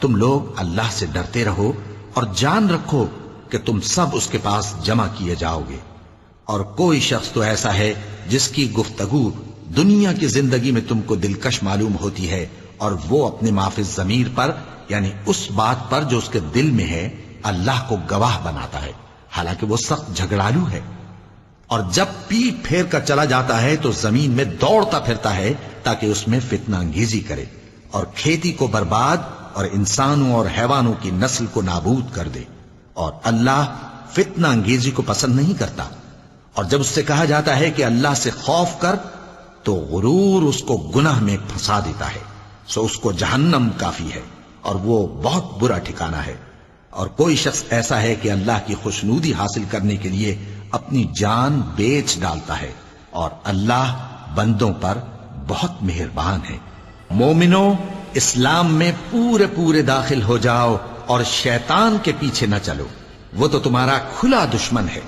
تم لوگ اللہ سے ڈرتے رہو اور جان رکھو کہ تم سب اس کے پاس جمع کیے جاؤ گے۔ اور کوئی شخص تو ایسا ہے جس کی گفتگو دنیا کی زندگی میں تم کو دلکش معلوم ہوتی ہے، اور وہ اپنے معافی ضمیر پر یعنی اس بات پر جو اس کے دل میں ہے اللہ کو گواہ بناتا ہے، حالانکہ وہ سخت جھگڑالو ہے۔ اور جب پیٹ پھیر کر چلا جاتا ہے تو زمین میں دوڑتا پھرتا ہے تاکہ اس میں فتنہ انگیزی کرے اور کھیتی کو برباد اور انسانوں اور حیوانوں کی نسل کو نابود کر دے، اور اللہ فتنہ انگیزی کو پسند نہیں کرتا۔ اور جب اس سے کہا جاتا ہے کہ اللہ سے خوف کر تو غرور اس کو گناہ میں پھنسا دیتا ہے، سو اس کو جہنم کافی ہے اور وہ بہت برا ٹھکانہ ہے۔ اور کوئی شخص ایسا ہے کہ اللہ کی خوشنودی حاصل کرنے کے لیے اپنی جان بیچ ڈالتا ہے، اور اللہ بندوں پر بہت مہربان ہے۔ مومنو، اسلام میں پورے پورے داخل ہو جاؤ اور شیطان کے پیچھے نہ چلو، وہ تو تمہارا کھلا دشمن ہے۔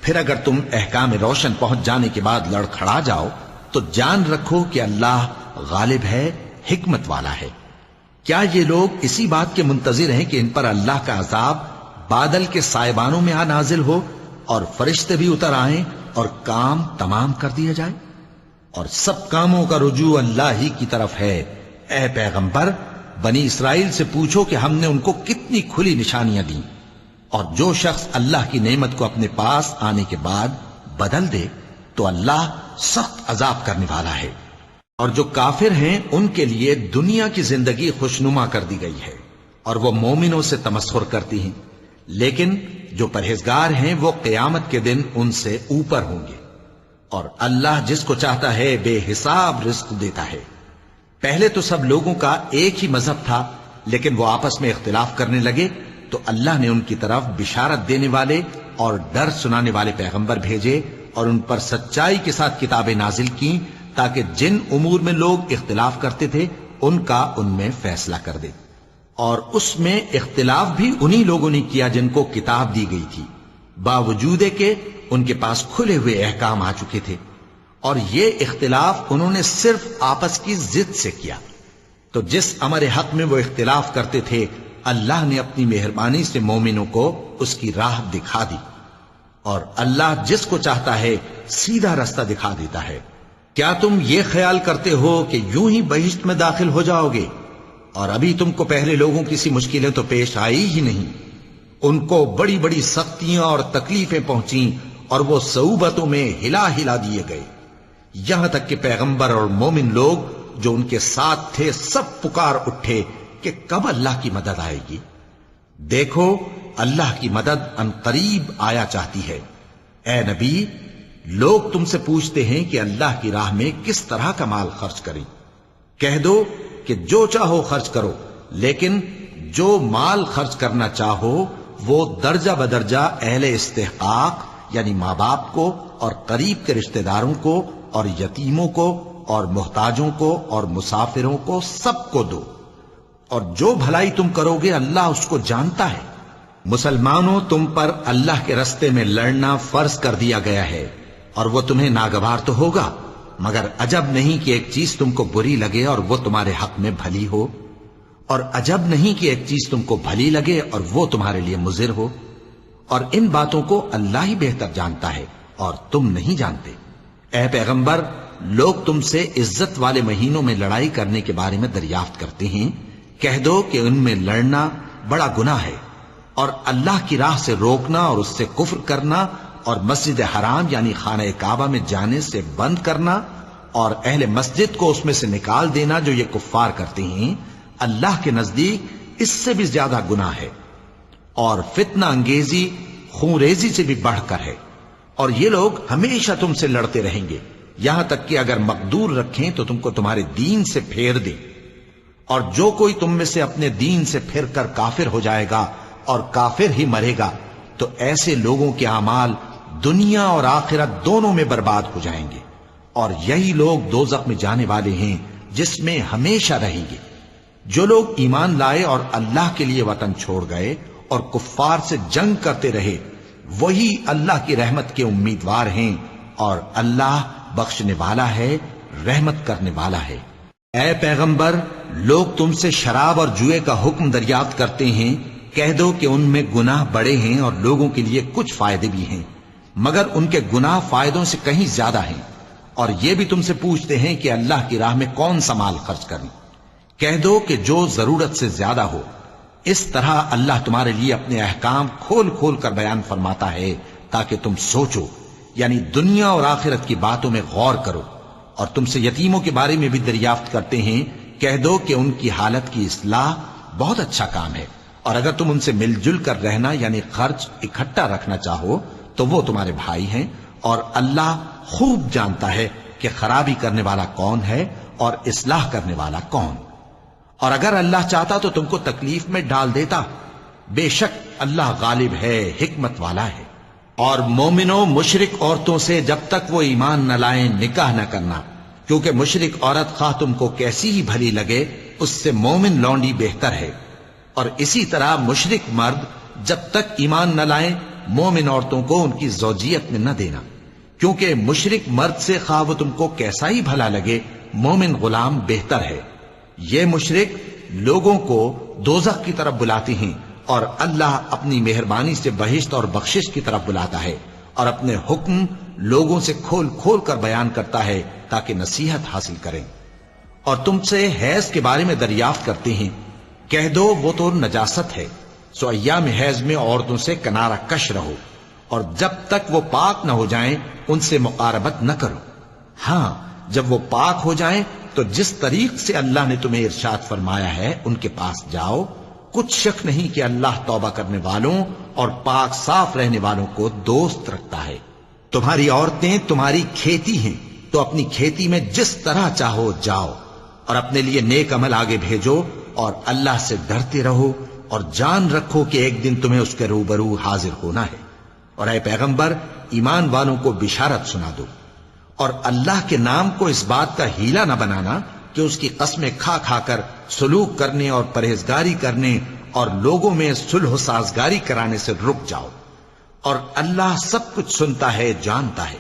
پھر اگر تم احکام روشن پہنچ جانے کے بعد لڑکھڑا جاؤ تو جان رکھو کہ اللہ غالب ہے، حکمت والا ہے۔ کیا یہ لوگ اسی بات کے منتظر ہیں کہ ان پر اللہ کا عذاب بادل کے سائبانوں میں آ نازل ہو اور فرشتے بھی اتر آئیں اور کام تمام کر دیا جائے؟ اور سب کاموں کا رجوع اللہ ہی کی طرف ہے۔ اے پیغمبر، بنی اسرائیل سے پوچھو کہ ہم نے ان کو کتنی کھلی نشانیاں دیں، اور جو شخص اللہ کی نعمت کو اپنے پاس آنے کے بعد بدل دے تو اللہ سخت عذاب کرنے والا ہے۔ اور جو کافر ہیں ان کے لیے دنیا کی زندگی خوشنما کر دی گئی ہے، اور وہ مومنوں سے تمسخر کرتی ہیں، لیکن جو پرہیزگار ہیں وہ قیامت کے دن ان سے اوپر ہوں گے۔ اور اللہ جس کو چاہتا ہے بے حساب رزق دیتا ہے۔ پہلے تو سب لوگوں کا ایک ہی مذہب تھا، لیکن وہ آپس میں اختلاف کرنے لگے تو اللہ نے ان کی طرف بشارت دینے والے اور ڈر سنانے والے پیغمبر بھیجے، اور ان پر سچائی کے ساتھ کتابیں نازل کیں تاکہ جن امور میں لوگ اختلاف کرتے تھے ان کا ان میں فیصلہ کر دے۔ اور اس میں اختلاف بھی انہی لوگوں نے کیا جن کو کتاب دی گئی تھی، باوجود کہ ان کے پاس کھلے ہوئے احکام آ چکے تھے، اور یہ اختلاف انہوں نے صرف آپس کی ضد سے کیا۔ تو جس امر حق میں وہ اختلاف کرتے تھے اللہ نے اپنی مہربانی سے مومنوں کو اس کی راہ دکھا دی، اور اللہ جس کو چاہتا ہے سیدھا رستہ دکھا دیتا ہے۔ کیا تم یہ خیال کرتے ہو کہ یوں ہی بہشت میں داخل ہو جاؤ گے، اور ابھی تم کو پہلے لوگوں کی سی مشکلیں تو پیش آئی ہی نہیں؟ ان کو بڑی بڑی سختیاں اور تکلیفیں پہنچیں اور وہ صعوبتوں میں ہلا ہلا دیے گئے، یہاں تک کہ پیغمبر اور مومن لوگ جو ان کے ساتھ تھے سب پکار اٹھے کہ کب اللہ کی مدد آئے گی۔ دیکھو اللہ کی مدد ان قریب آیا چاہتی ہے۔ اے نبی، لوگ تم سے پوچھتے ہیں کہ اللہ کی راہ میں کس طرح کا مال خرچ کریں۔ کہہ دو کہ جو چاہو خرچ کرو، لیکن جو مال خرچ کرنا چاہو وہ درجہ بدرجہ اہل استحقاق یعنی ماں باپ کو اور قریب کے رشتہ داروں کو اور یتیموں کو اور محتاجوں کو اور مسافروں کو سب کو دو، اور جو بھلائی تم کرو گے اللہ اس کو جانتا ہے۔ مسلمانوں، تم پر اللہ کے رستے میں لڑنا فرض کر دیا گیا ہے، اور وہ تمہیں ناگوار تو ہوگا، مگر عجب نہیں کہ ایک چیز تم کو بری لگے اور وہ تمہارے حق میں بھلی ہو، اور عجب نہیں کہ ایک چیز تم کو بھلی لگے اور وہ تمہارے لیے مضر ہو، اور ان باتوں کو اللہ ہی بہتر جانتا ہے اور تم نہیں جانتے۔ اے پیغمبر، لوگ تم سے عزت والے مہینوں میں لڑائی کرنے کے بارے میں دریافت کرتے ہیں، کہہ دو کہ ان میں لڑنا بڑا گناہ ہے، اور اللہ کی راہ سے روکنا اور اس سے کفر کرنا اور مسجد حرام یعنی خانہ کعبہ میں جانے سے بند کرنا اور اہل مسجد کو اس میں سے نکال دینا جو یہ کفار کرتے ہیں، اللہ کے نزدیک اس سے بھی زیادہ گناہ ہے، اور فتنہ انگیزی خونریزی سے بھی بڑھ کر ہے۔ اور یہ لوگ ہمیشہ تم سے لڑتے رہیں گے، یہاں تک کہ اگر مقدور رکھیں تو تم کو تمہارے دین سے پھیر دیں، اور جو کوئی تم میں سے اپنے دین سے پھر کر کافر ہو جائے گا اور کافر ہی مرے گا تو ایسے لوگوں کے اعمال دنیا اور آخرت دونوں میں برباد ہو جائیں گے، اور یہی لوگ دوزخ میں جانے والے ہیں جس میں ہمیشہ رہیں گے۔ جو لوگ ایمان لائے اور اللہ کے لیے وطن چھوڑ گئے اور کفار سے جنگ کرتے رہے وہی اللہ کی رحمت کے امیدوار ہیں، اور اللہ بخشنے والا ہے، رحمت کرنے والا ہے۔ اے پیغمبر، لوگ تم سے شراب اور جوئے کا حکم دریافت کرتے ہیں، کہہ دو کہ ان میں گناہ بڑے ہیں اور لوگوں کے لیے کچھ فائدے بھی ہیں، مگر ان کے گناہ فائدوں سے کہیں زیادہ ہیں۔ اور یہ بھی تم سے پوچھتے ہیں کہ اللہ کی راہ میں کون سا مال خرچ کریں، کہہ دو کہ جو ضرورت سے زیادہ ہو۔ اس طرح اللہ تمہارے لیے اپنے احکام کھول کھول کر بیان فرماتا ہے تاکہ تم سوچو، یعنی دنیا اور آخرت کی باتوں میں غور کرو۔ اور تم سے یتیموں کے بارے میں بھی دریافت کرتے ہیں، کہہ دو کہ ان کی حالت کی اصلاح بہت اچھا کام ہے، اور اگر تم ان سے مل جل کر رہنا یعنی خرچ اکٹھا رکھنا چاہو تو وہ تمہارے بھائی ہیں، اور اللہ خوب جانتا ہے کہ خرابی کرنے والا کون ہے اور اصلاح کرنے والا کون۔ اور اگر اللہ چاہتا تو تم کو تکلیف میں ڈال دیتا، بے شک اللہ غالب ہے، حکمت والا ہے۔ اور مومنوں، مشرک عورتوں سے جب تک وہ ایمان نہ لائیں نکاح نہ کرنا، کیونکہ مشرک عورت خواہ تم کو کیسی ہی بھلی لگے اس سے مومن لونڈی بہتر ہے۔ اور اسی طرح مشرک مرد جب تک ایمان نہ لائیں مومن عورتوں کو ان کی زوجیت میں نہ دینا، کیونکہ مشرک مرد سے خواہ وہ تم کو کیسا ہی بھلا لگے مومن غلام بہتر ہے۔ یہ مشرک لوگوں کو دوزخ کی طرف بلاتے ہیں، اور اللہ اپنی مہربانی سے بہشت اور بخشش کی طرف بلاتا ہے، اور اپنے حکم لوگوں سے کھول کھول کر بیان کرتا ہے تاکہ نصیحت حاصل کریں۔ اور تم سے حیض کے بارے میں دریافت کرتے ہیں، کہہ دو وہ تو نجاست ہے، سو ایام حیض میں عورتوں سے کنارہ کش رہو، اور جب تک وہ پاک نہ ہو جائیں ان سے مقاربت نہ کرو۔ ہاں، جب وہ پاک ہو جائیں تو جس طریق سے اللہ نے تمہیں ارشاد فرمایا ہے ان کے پاس جاؤ، کچھ شک نہیں کہ اللہ توبہ کرنے والوں اور پاک صاف رہنے والوں کو دوست رکھتا ہے۔ تمہاری عورتیں تمہاری کھیتی ہیں، تو اپنی کھیتی میں جس طرح چاہو جاؤ، اور اپنے لیے نیک عمل آگے بھیجو، اور اللہ سے ڈرتے رہو، اور جان رکھو کہ ایک دن تمہیں اس کے روبرو حاضر ہونا ہے۔ اور اے پیغمبر، ایمان والوں کو بشارت سنا دو، اور اللہ کے نام کو اس بات کا ہیلا نہ بنانا کہ اس کی قسمیں کھا کھا کر سلوک کرنے اور پرہیزگاری کرنے اور لوگوں میں صلح و سازگاری کرانے سے رک جاؤ، اور اللہ سب کچھ سنتا ہے، جانتا ہے۔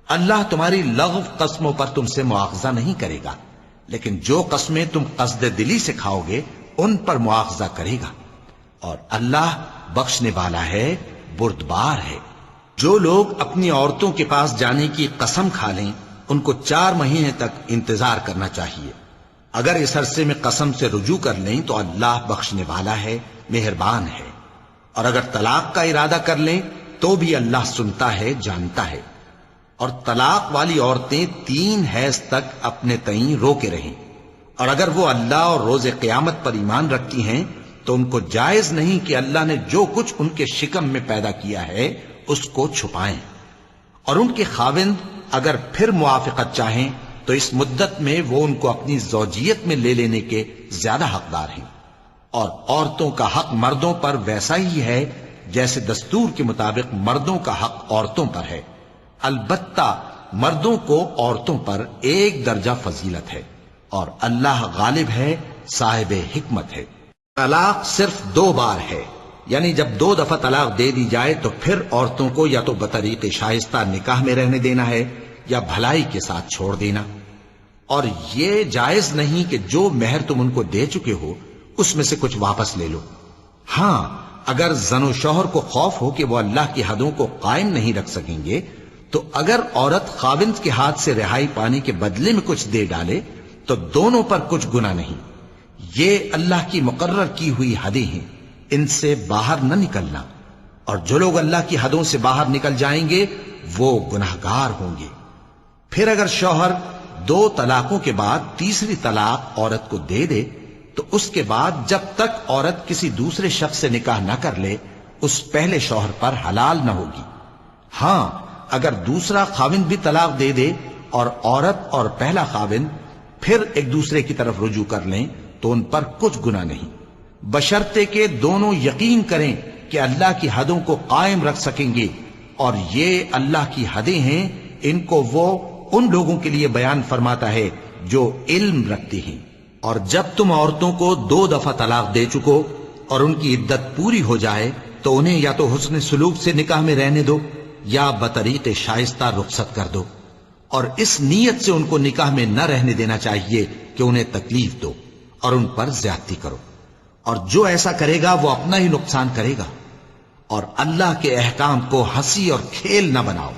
اللہ تمہاری لغو قسموں پر تم سے مواخذہ نہیں کرے گا، لیکن جو قسمیں تم قصد دلی سے کھاؤ گے ان پر مواخذہ کرے گا، اور اللہ بخشنے والا ہے، بردبار ہے۔ جو لوگ اپنی عورتوں کے پاس جانے کی قسم کھا لیں ان کو 4 مہینے تک انتظار کرنا چاہیے۔ اگر اس عرصے میں قسم سے رجوع کر لیں تو اللہ بخشنے والا ہے، مہربان ہے۔ اور اگر طلاق کا ارادہ کر لیں تو بھی اللہ سنتا ہے، جانتا ہے۔ اور طلاق والی عورتیں 3 حیض تک اپنے تئیں روکے رہیں، اور اگر وہ اللہ اور روز قیامت پر ایمان رکھتی ہیں تو ان کو جائز نہیں کہ اللہ نے جو کچھ ان کے شکم میں پیدا کیا ہے اس کو چھپائیں۔ اور ان کے خاوند اگر پھر موافقت چاہیں تو اس مدت میں وہ ان کو اپنی زوجیت میں لے لینے کے زیادہ حقدار ہیں۔ اور عورتوں کا حق مردوں پر ویسا ہی ہے جیسے دستور کے مطابق مردوں کا حق عورتوں پر ہے، البتہ مردوں کو عورتوں پر 1 درجہ فضیلت ہے، اور اللہ غالب ہے، صاحب حکمت ہے۔ طلاق صرف 2 بار ہے، یعنی جب 2 دفعہ طلاق دے دی جائے تو پھر عورتوں کو یا تو بطریق شائستہ نکاح میں رہنے دینا ہے یا بھلائی کے ساتھ چھوڑ دینا۔ اور یہ جائز نہیں کہ جو مہر تم ان کو دے چکے ہو اس میں سے کچھ واپس لے لو۔ ہاں، اگر زن و شوہر کو خوف ہو کہ وہ اللہ کی حدوں کو قائم نہیں رکھ سکیں گے تو اگر عورت خاوند کے ہاتھ سے رہائی پانے کے بدلے میں کچھ دے ڈالے تو دونوں پر کچھ گناہ نہیں۔ یہ اللہ کی مقرر کی ہوئی حدیں ہیں، ان سے باہر نہ نکلنا، اور جو لوگ اللہ کی حدوں سے باہر نکل جائیں گے وہ گناہگار ہوں گے۔ پھر اگر شوہر 2 طلاقوں کے بعد تیسری طلاق عورت کو دے دے تو اس کے بعد جب تک عورت کسی دوسرے شخص سے نکاح نہ کر لے اس پہلے شوہر پر حلال نہ ہوگی۔ ہاں، اگر دوسرا خاوند بھی طلاق دے دے اور عورت اور پہلا خاوند پھر ایک دوسرے کی طرف رجوع کر لیں تو ان پر کچھ گناہ نہیں، بشرطے کہ دونوں یقین کریں کہ اللہ کی حدوں کو قائم رکھ سکیں گے، اور یہ اللہ کی حدیں ہیں، ان کو وہ ان لوگوں کے لیے بیان فرماتا ہے جو علم رکھتے ہیں۔ اور جب تم عورتوں کو 2 دفعہ طلاق دے چکو اور ان کی عدت پوری ہو جائے تو انہیں یا تو حسن سلوک سے نکاح میں رہنے دو یا بطریق شائستہ رخصت کر دو، اور اس نیت سے ان کو نکاح میں نہ رہنے دینا چاہیے کہ انہیں تکلیف دو اور ان پر زیادتی کرو، اور جو ایسا کرے گا وہ اپنا ہی نقصان کرے گا۔ اور اللہ کے احکام کو ہنسی اور کھیل نہ بناؤ،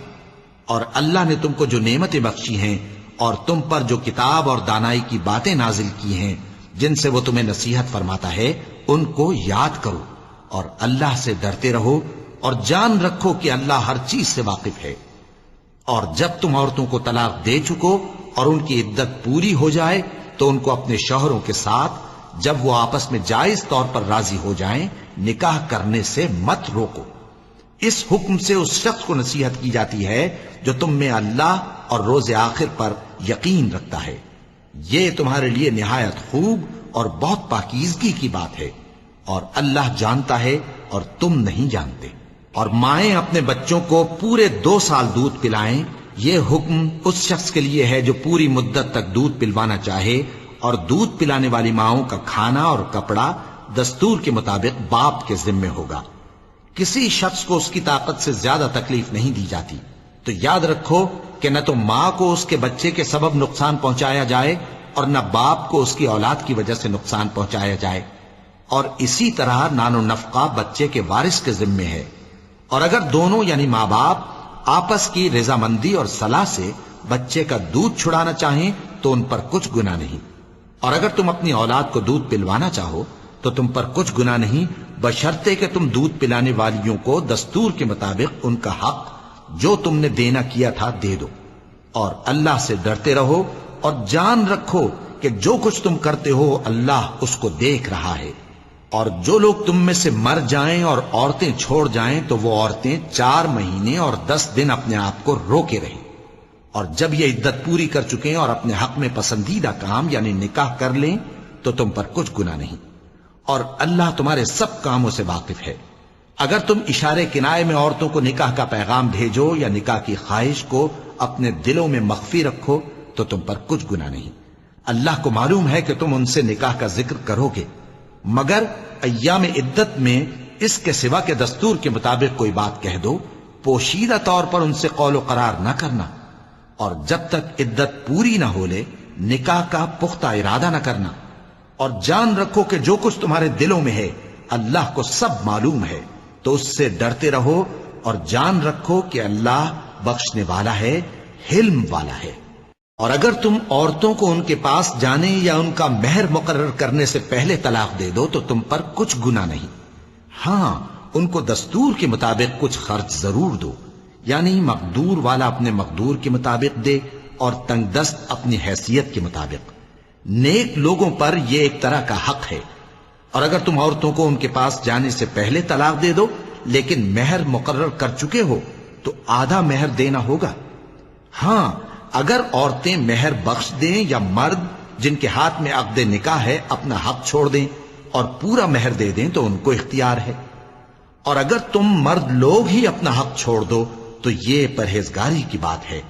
اور اللہ نے تم کو جو نعمتیں بخشی ہیں اور تم پر جو کتاب اور دانائی کی باتیں نازل کی ہیں جن سے وہ تمہیں نصیحت فرماتا ہے، ان کو یاد کرو اور اللہ سے ڈرتے رہو، اور جان رکھو کہ اللہ ہر چیز سے واقف ہے۔ اور جب تم عورتوں کو طلاق دے چکو اور ان کی عدت پوری ہو جائے تو ان کو اپنے شوہروں کے ساتھ جب وہ آپس میں جائز طور پر راضی ہو جائیں نکاح کرنے سے مت روکو۔ اس حکم سے اس شخص کو نصیحت کی جاتی ہے جو تم میں اللہ اور روز آخر پر یقین رکھتا ہے، یہ تمہارے لیے نہایت خوب اور بہت پاکیزگی کی بات ہے، اور اللہ جانتا ہے اور تم نہیں جانتے۔ اور مائیں اپنے بچوں کو پورے 2 سال دودھ پلائیں، یہ حکم اس شخص کے لیے ہے جو پوری مدت تک دودھ پلوانا چاہے، اور دودھ پلانے والی ماؤں کا کھانا اور کپڑا دستور کے مطابق باپ کے ذمے ہوگا۔ کسی شخص کو اس کی طاقت سے زیادہ تکلیف نہیں دی جاتی، تو یاد رکھو کہ نہ تو ماں کو اس کے بچے کے سبب نقصان پہنچایا جائے اور نہ باپ کو اس کی اولاد کی وجہ سے نقصان پہنچایا جائے، اور اسی طرح نان و نفقہ بچے کے وارث کے ذمے ہے۔ اور اگر دونوں یعنی ماں باپ آپس کی رضامندی اور صلاح سے بچے کا دودھ چھڑانا چاہیں تو ان پر کچھ گناہ نہیں، اور اگر تم اپنی اولاد کو دودھ پلوانا چاہو تو تم پر کچھ گناہ نہیں، بشرطے کہ تم دودھ پلانے والیوں کو دستور کے مطابق ان کا حق جو تم نے دینا کیا تھا دے دو۔ اور اللہ سے ڈرتے رہو اور جان رکھو کہ جو کچھ تم کرتے ہو اللہ اس کو دیکھ رہا ہے۔ اور جو لوگ تم میں سے مر جائیں اور عورتیں چھوڑ جائیں تو وہ عورتیں 4 مہینے اور 10 دن اپنے آپ کو روکے رہیں، اور جب یہ عدت پوری کر چکیں اور اپنے حق میں پسندیدہ کام یعنی نکاح کر لیں تو تم پر کچھ گناہ نہیں، اور اللہ تمہارے سب کاموں سے واقف ہے۔ اگر تم اشارے کنائے میں عورتوں کو نکاح کا پیغام بھیجو یا نکاح کی خواہش کو اپنے دلوں میں مخفی رکھو تو تم پر کچھ گناہ نہیں۔ اللہ کو معلوم ہے کہ تم ان سے نکاح کا ذکر کرو گے، مگر ایام عدت میں اس کے سوا کے دستور کے مطابق کوئی بات کہہ دو، پوشیدہ طور پر ان سے قول و قرار نہ کرنا، اور جب تک عدت پوری نہ ہو لے نکاح کا پختہ ارادہ نہ کرنا، اور جان رکھو کہ جو کچھ تمہارے دلوں میں ہے اللہ کو سب معلوم ہے، تو اس سے ڈرتے رہو اور جان رکھو کہ اللہ بخشنے والا ہے، حلم والا ہے۔ اور اگر تم عورتوں کو ان کے پاس جانے یا ان کا مہر مقرر کرنے سے پہلے طلاق دے دو تو تم پر کچھ گناہ نہیں، ہاں ان کو دستور کے مطابق کچھ خرچ ضرور دو، یعنی مقدور والا اپنے مقدور کے مطابق دے اور تنگ دست اپنی حیثیت کے مطابق۔ نیک لوگوں پر یہ ایک طرح کا حق ہے۔ اور اگر تم عورتوں کو ان کے پاس جانے سے پہلے طلاق دے دو لیکن مہر مقرر کر چکے ہو تو آدھا مہر دینا ہوگا۔ ہاں اگر عورتیں مہر بخش دیں یا مرد جن کے ہاتھ میں عقد نکاح ہے اپنا حق چھوڑ دیں اور پورا مہر دے دیں تو ان کو اختیار ہے۔ اور اگر تم مرد لوگ ہی اپنا حق چھوڑ دو تو یہ پرہیزگاری کی بات ہے،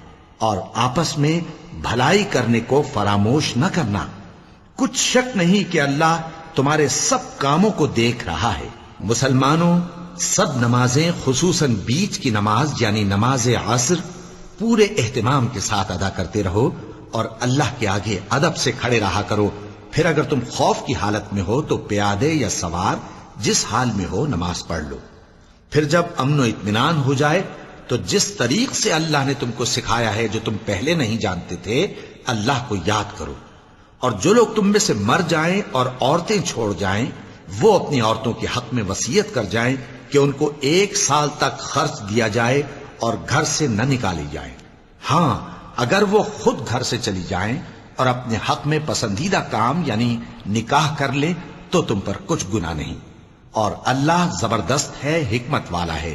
اور آپس میں بھلائی کرنے کو فراموش نہ کرنا۔ کچھ شک نہیں کہ اللہ تمہارے سب کاموں کو دیکھ رہا ہے۔ مسلمانوں، سب نمازیں خصوصاً بیچ کی نماز یعنی نماز عصر پورے اہتمام کے ساتھ ادا کرتے رہو اور اللہ کے آگے ادب سے کھڑے رہا کرو۔ پھر اگر تم خوف کی حالت میں ہو تو پیادے یا سوار جس حال میں ہو نماز پڑھ لو۔ پھر جب امن و اطمینان ہو جائے تو جس طریق سے اللہ نے تم کو سکھایا ہے جو تم پہلے نہیں جانتے تھے اللہ کو یاد کرو۔ اور جو لوگ تم میں سے مر جائیں اور عورتیں چھوڑ جائیں وہ اپنی عورتوں کے حق میں وصیت کر جائیں کہ ان کو 1 سال تک خرچ دیا جائے اور گھر سے نہ نکالی جائیں۔ ہاں اگر وہ خود گھر سے چلی جائیں اور اپنے حق میں پسندیدہ کام یعنی نکاح کر لیں تو تم پر کچھ گناہ نہیں، اور اللہ زبردست ہے، حکمت والا ہے۔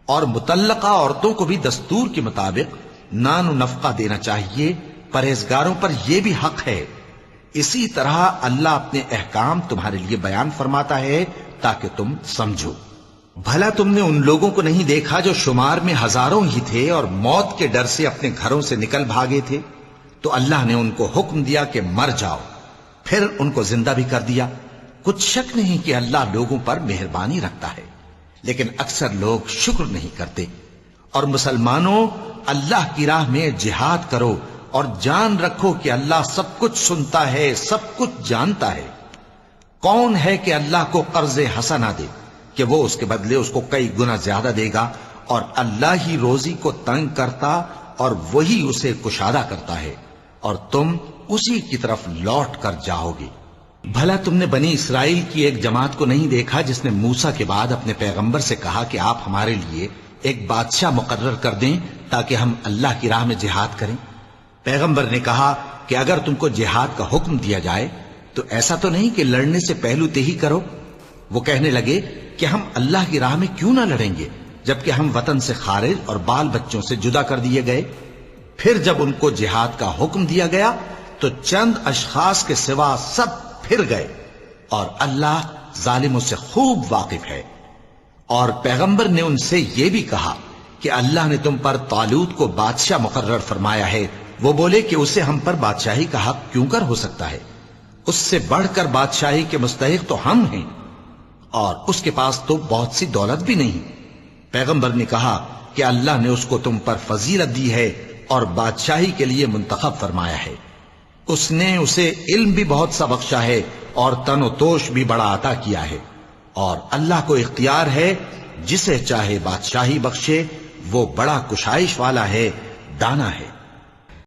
اور مطلقہ عورتوں کو بھی دستور کے مطابق نان و نفقہ دینا چاہیے، پرہیزگاروں پر یہ بھی حق ہے۔ اسی طرح اللہ اپنے احکام تمہارے لیے بیان فرماتا ہے تاکہ تم سمجھو۔ بھلا تم نے ان لوگوں کو نہیں دیکھا جو شمار میں ہزاروں ہی تھے اور موت کے ڈر سے اپنے گھروں سے نکل بھاگے تھے؟ تو اللہ نے ان کو حکم دیا کہ مر جاؤ، پھر ان کو زندہ بھی کر دیا۔ کچھ شک نہیں کہ اللہ لوگوں پر مہربانی رکھتا ہے، لیکن اکثر لوگ شکر نہیں کرتے۔ اور مسلمانوں اللہ کی راہ میں جہاد کرو اور جان رکھو کہ اللہ سب کچھ سنتا ہے، سب کچھ جانتا ہے۔ کون ہے کہ اللہ کو قرض حسنہ دے کہ وہ اس کے بدلے اس کو کئی گنا زیادہ دے گا، اور اللہ ہی روزی کو تنگ کرتا اور وہی اسے کشادہ کرتا ہے، اور تم اسی کی طرف لوٹ کر جاؤ گے۔ بھلا تم نے بنی اسرائیل کی ایک جماعت کو نہیں دیکھا جس نے موسیٰ کے بعد اپنے پیغمبر سے کہا کہ آپ ہمارے لیے ایک بادشاہ مقرر کر دیں تاکہ ہم اللہ کی راہ میں جہاد کریں؟ پیغمبر نے کہا کہ اگر تم کو جہاد کا حکم دیا جائے تو ایسا تو نہیں کہ لڑنے سے پہلو تہی کرو۔ وہ کہنے لگے کہ ہم اللہ کی راہ میں کیوں نہ لڑیں گے جبکہ ہم وطن سے خارج اور بال بچوں سے جدا کر دیے گئے۔ پھر جب ان کو جہاد کا حکم دیا گیا تو چند اشخاص کے سوا سب پھر گئے، اور اللہ ظالموں سے خوب واقف ہے۔ اور پیغمبر نے ان سے یہ بھی کہا کہ اللہ نے تم پر طالوت کو بادشاہ مقرر فرمایا ہے۔ وہ بولے کہ اسے ہم پر بادشاہی کا حق کیوں کر ہو سکتا ہے؟ اس سے بڑھ کر بادشاہی کے مستحق تو ہم ہیں، اور اس کے پاس تو بہت سی دولت بھی نہیں۔ پیغمبر نے کہا کہ اللہ نے اس کو تم پر فضیلت دی ہے اور بادشاہی کے لیے منتخب فرمایا ہے۔ اس نے اسے علم بھی بہت سا بخشا ہے اور تن و توش بھی بڑا عطا کیا ہے، اور اللہ کو اختیار ہے جسے چاہے بادشاہی بخشے، وہ بڑا کشائش والا ہے، دانا ہے۔